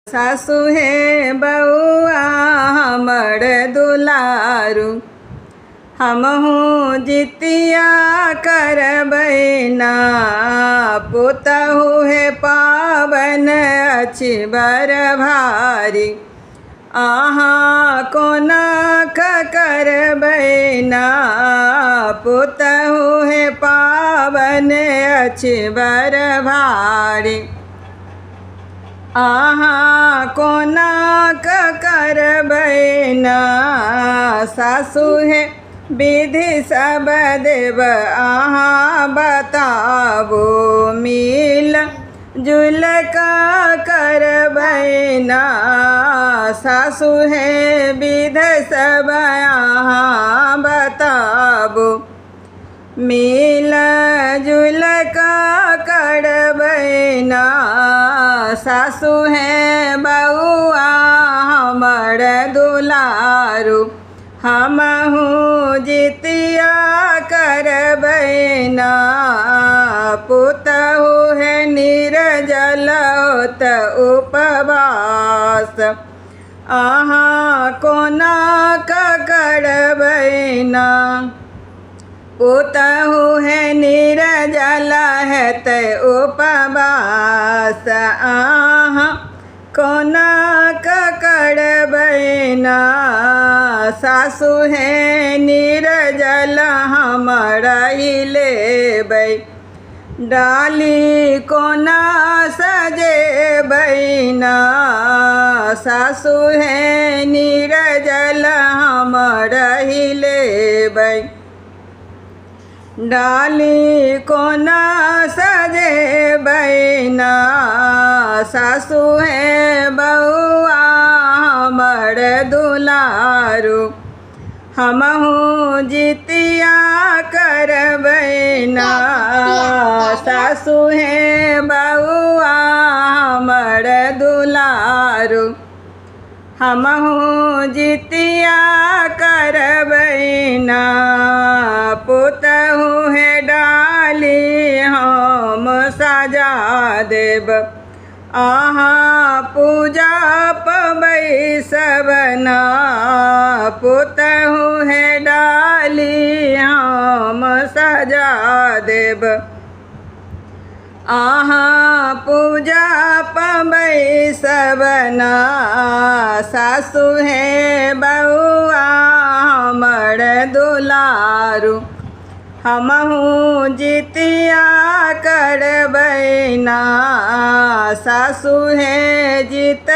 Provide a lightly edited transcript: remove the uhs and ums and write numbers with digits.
सासु हे बउआ हमर दुलारू, हमहू जितिया करबै ना। पुतहु हे पावन अछि बर भारी, अहाँ कोना करबै ना। पुतहु हे पावन अछि बर भारी, अहाँ कोना करबै ना। सासु हे विधि सब देव अहाँ बताबू, मिल जुल करबै ना। सासु हे विधि सब अहाँ बताबू, मिल जुल करबै ना। सासु हे बउआ हमर दुलारू, हमहू जितिया करबै ना। पुतहु हे निर्जल होत उपवास, अहाँ कोना करबै ना। पुतहु हे निर्जल हेतै उपवास, अहाँ कोना करबै ना। सासु हे निर्जल हम रहि लेबै, डाली कोना सजेबै ना। सासु हे निर्जल हम रहि लेबै, डाली कोना सजेबै ना। सासु हे बउआ हमर दुलारू, हमहू जितिया करबै ना। सासु हे बउआ हमर दुलारू, हमहू जितिया करबै ना। पुतहु हे डाली हम सजा देब, अहाँ पूजा पबै सब ना। पुतहु हे डाली हम सजा देब, अहाँ पूजा पबै सब ना। सासु हे बउआ हमर दुलारू, हमहू जितिया करबै ना। सासु हे जित